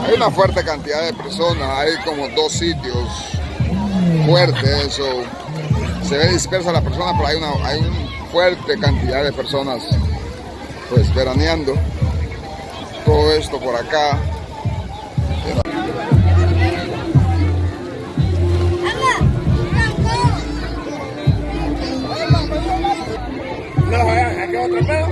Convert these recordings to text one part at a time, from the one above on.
Hay una fuerte cantidad de personas, hay como 2 sitios fuertes, eso se ve dispersa la persona, pero hay una fuerte cantidad de personas pues veraneando. Todo esto por acá. ¿Aquí otro pedo?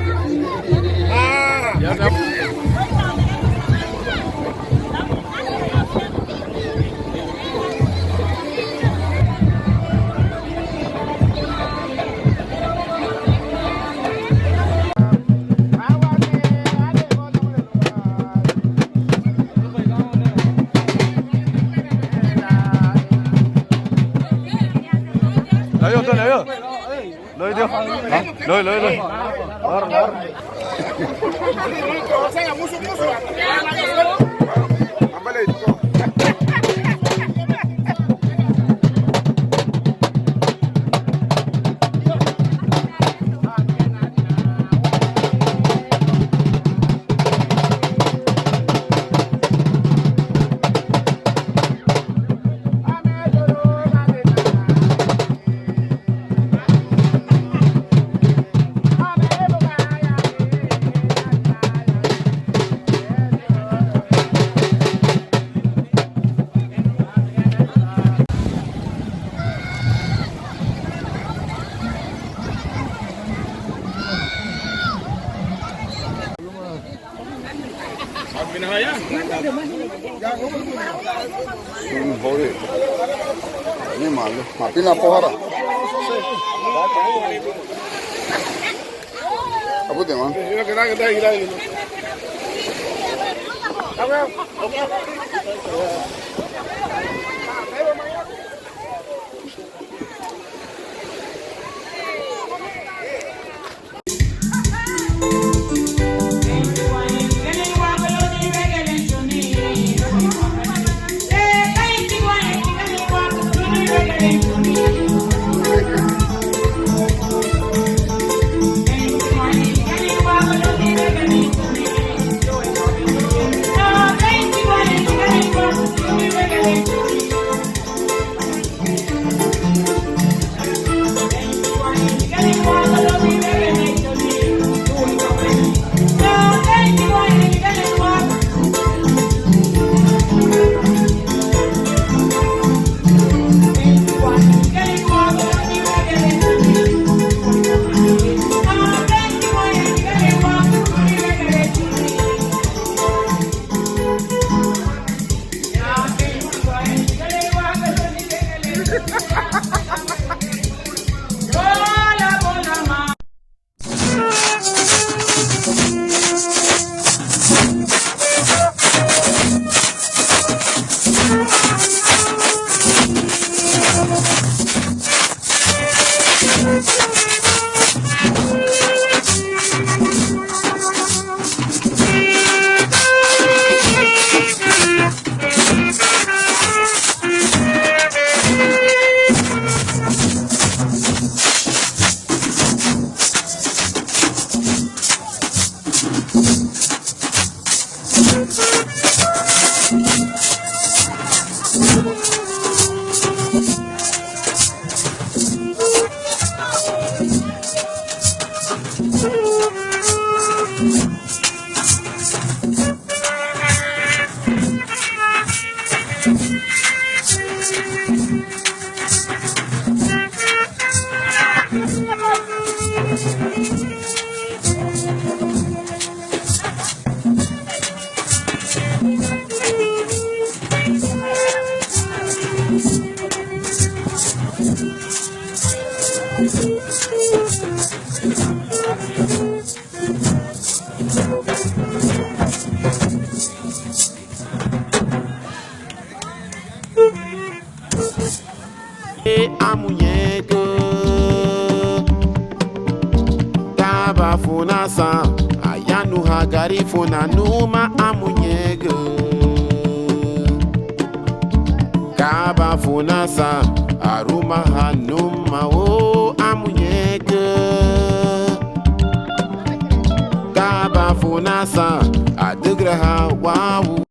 Joder, ni malo. Mati na pohara. Apa tu man? Amunhega Taba funasa Ayanu hagari funanuma amunhega Kaba funasa Aruma hanuma funasa adigraha wawu.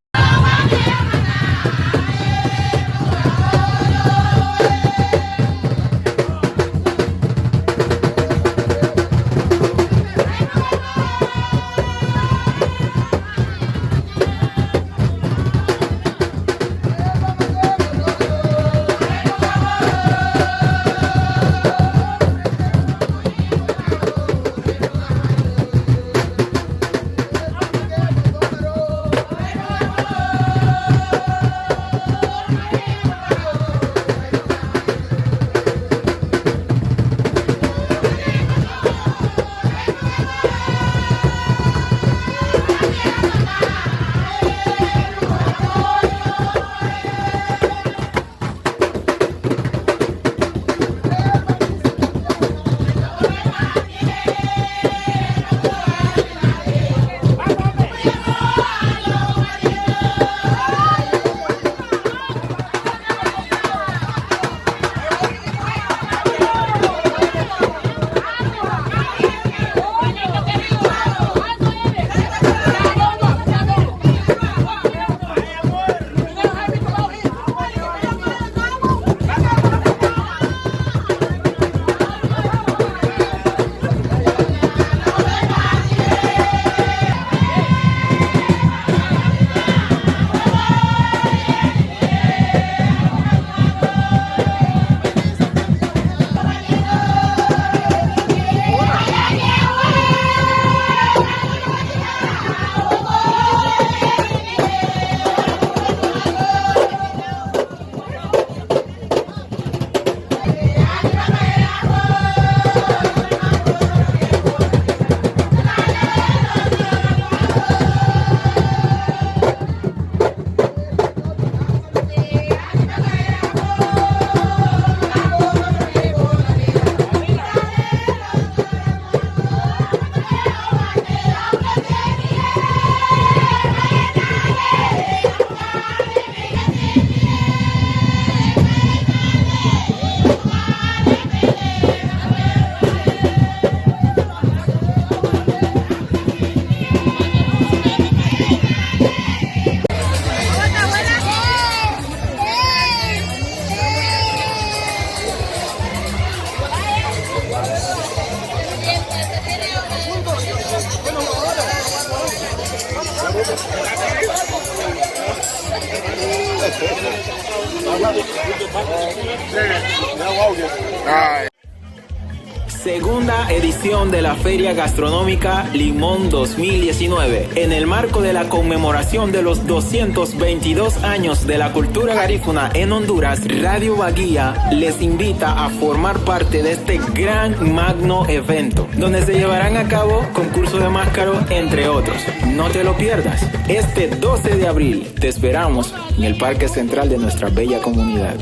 Segunda edición de la Feria Gastronómica Limón 2019. En el marco de la conmemoración de los 222 años de la cultura garífuna en Honduras, Radio Baguía les invita a formar parte de este gran magno evento, donde se llevarán a cabo concursos de máscaros, entre otros. No te lo pierdas. Este 12 de abril te esperamos en el Parque Central de nuestra bella comunidad.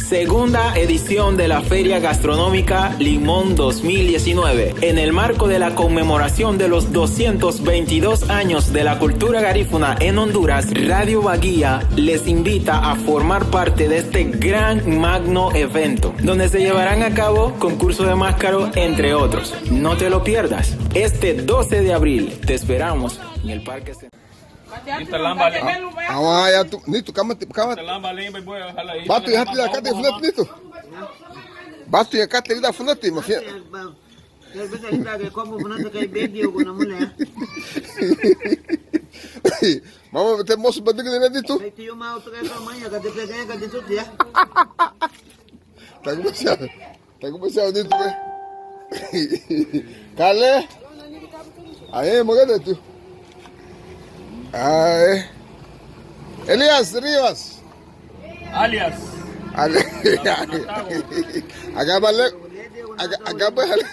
Segunda edición de la Feria Gastronómica Limón 2019. En el marco de la conmemoración de los 222 años de la cultura garífuna en Honduras, Radio Baguía les invita a formar parte de este gran magno evento, donde se llevarán a cabo concursos de máscaros, entre otros. No te lo pierdas. Este 12 de abril te esperamos en el Parque Central. Awaya tu nito kama batu ya hati la kate funat nito batu ya kate la funat mafia mama te moço bandiga nem nito tá começando nito kale aí mogada tu. Ay. Elias Rivas. Alias. Acá vale. Acá vale.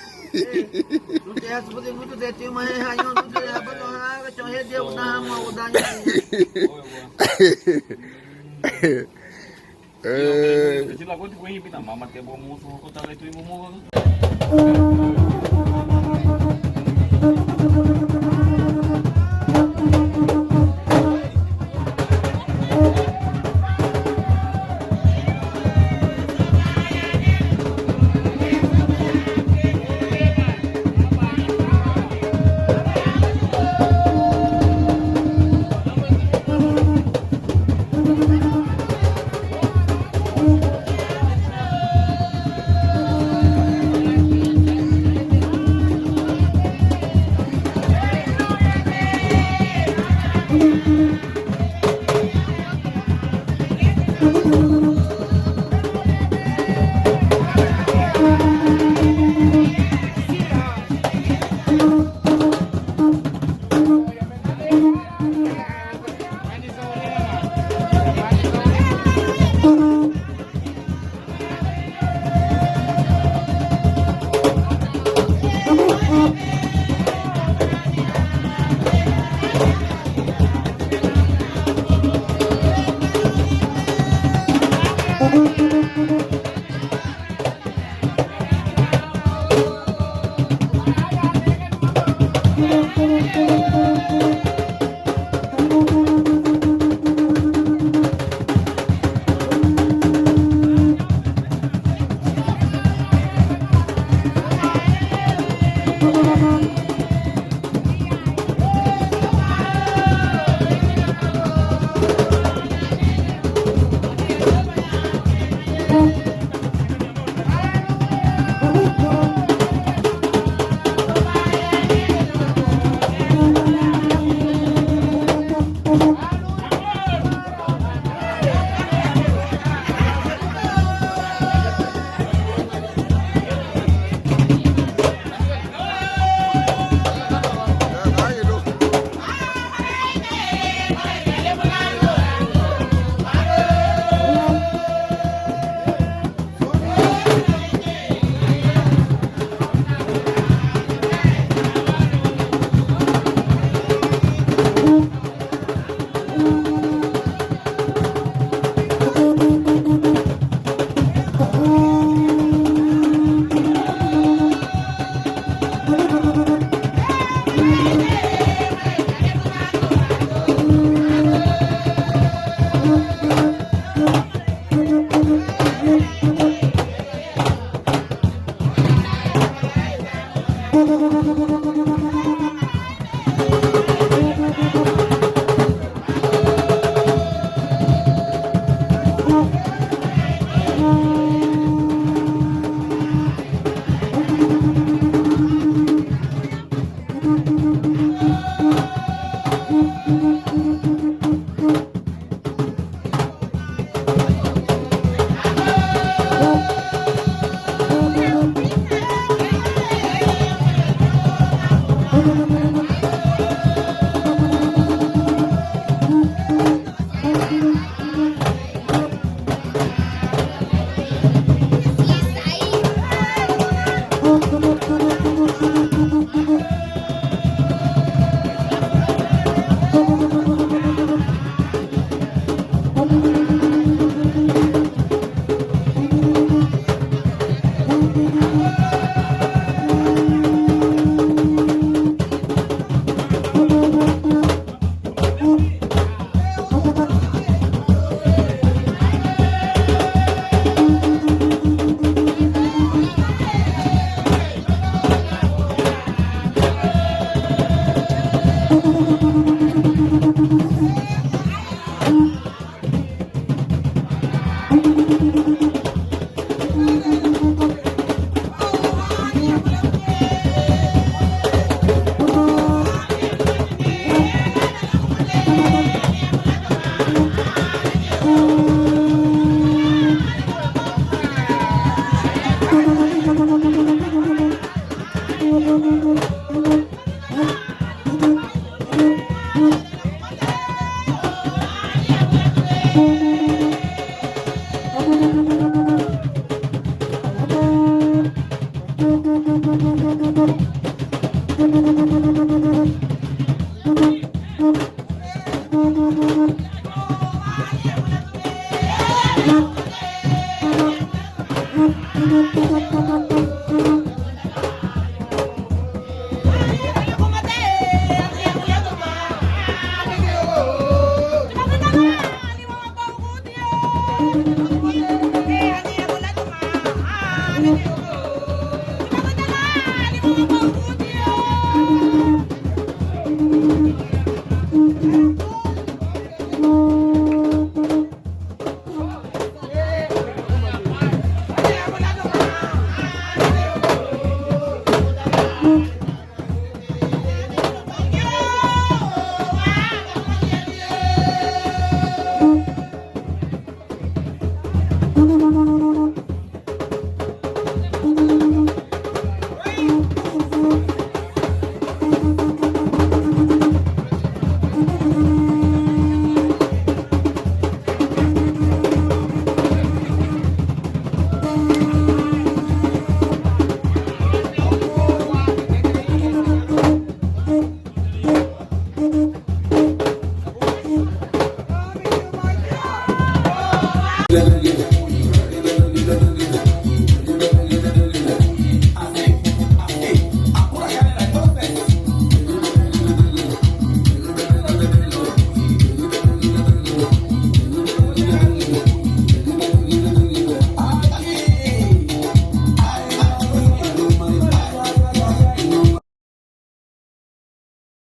Thank you.